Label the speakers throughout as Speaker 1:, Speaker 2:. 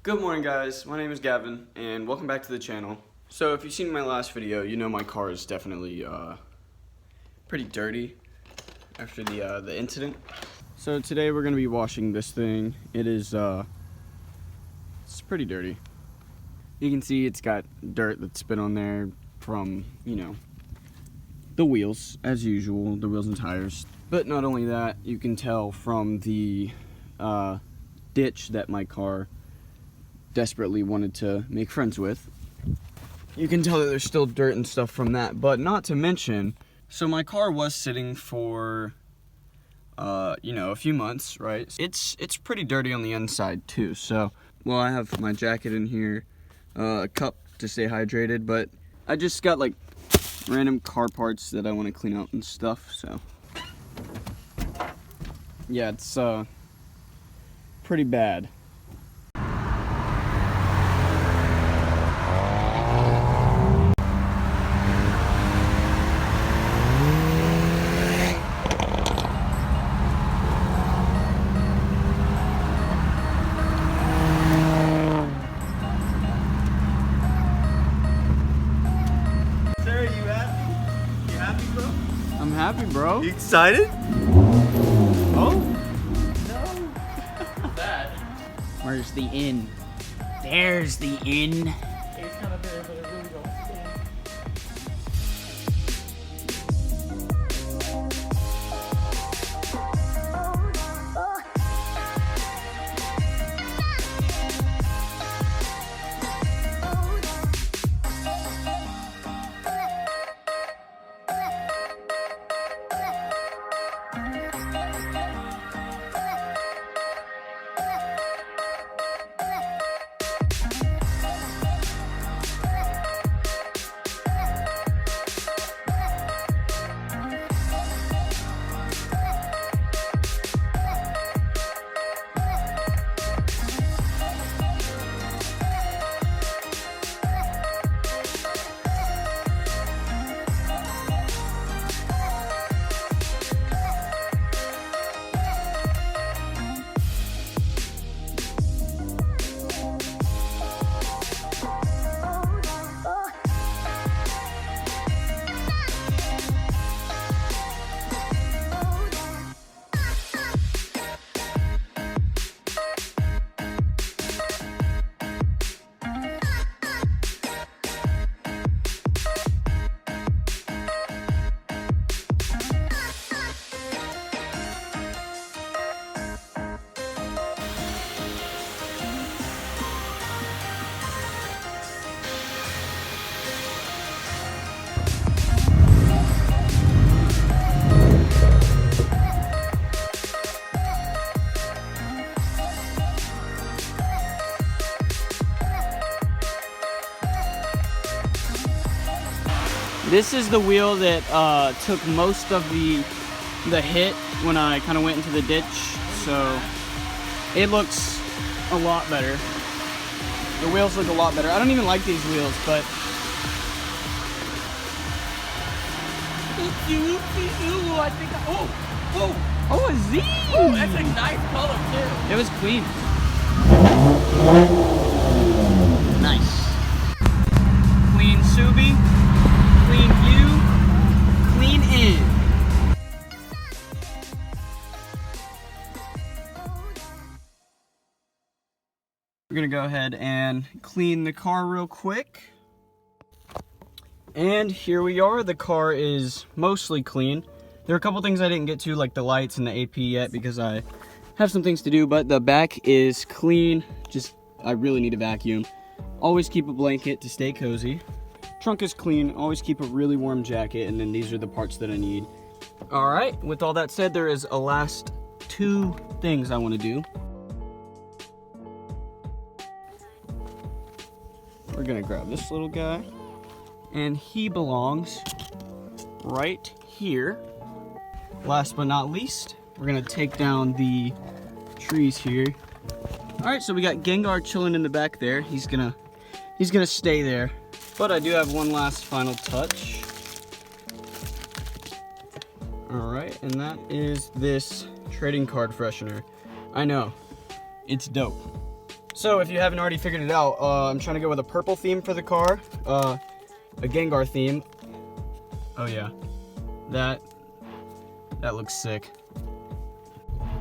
Speaker 1: Good morning, guys. My name is Gavin, and welcome back to the channel. So if you've seen my last video, you know my car is definitely pretty dirty after the incident. So today we're gonna be washing this thing. It is it's pretty dirty. You can see it's got dirt that's been on there from, you know, the wheels, as usual, the wheels and tires. But not only that, you can tell from the ditch that my car desperately wanted to make friends with. You can tell that there's still dirt and stuff from that, but not to mention, so my car was sitting for you know, a few months, right? It's pretty dirty on the inside too. So, well, I have my jacket in here, a cup to stay hydrated, but I just got like random car parts that I want to clean out and stuff. So yeah, it's pretty bad. I'm happy, bro.
Speaker 2: You excited?
Speaker 1: Oh?
Speaker 2: No. That.
Speaker 3: Where's the inn? There's the inn.
Speaker 2: It's kind of there, but it really don't stay.
Speaker 3: This is the wheel that took most of the hit when I kind of went into the ditch, so it looks a lot better. The wheels look a lot better. I don't even like these wheels, but
Speaker 2: I think
Speaker 3: a Z!
Speaker 2: Oh, that's a nice color too.
Speaker 3: It was clean. Nice. Clean Subi, clean view, clean in.
Speaker 1: We're gonna go ahead and clean the car real quick. And here we are. The car is mostly clean. There are a couple things I didn't get to, like the lights and the AP yet, because I have some things to do, but the back is clean. Just, I really need a vacuum. Always keep a blanket to stay cozy. Trunk is clean. Always keep a really warm jacket, and then these are the parts that I need. All right, with all that said, there is a last two things I want to do. We're gonna grab this little guy, and he belongs right here. Last but not least, we're gonna take down the trees here. All right, so we got Gengar chilling in the back there. He's gonna stay there. But I do have one last final touch. All right, and that is this trading card freshener. I know, it's dope. So if you haven't already figured it out, I'm trying to go with a purple theme for the car, a Gengar theme. Oh yeah, that looks sick.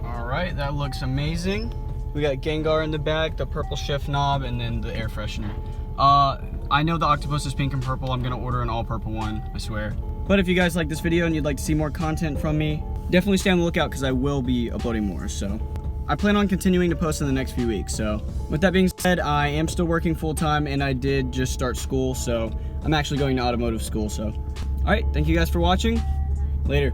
Speaker 1: All right, that looks amazing. We got Gengar in the back, the purple shift knob, and then the air freshener. I know the octopus is pink and purple. I'm gonna order an all purple one, I swear. But if you guys like this video and you'd like to see more content from me, definitely stay on the lookout because I will be uploading more. So I plan on continuing to post in the next few weeks. So with that being said, I am still working full time and I did just start school. So I'm actually going to automotive school. So all right, thank you guys for watching. Later.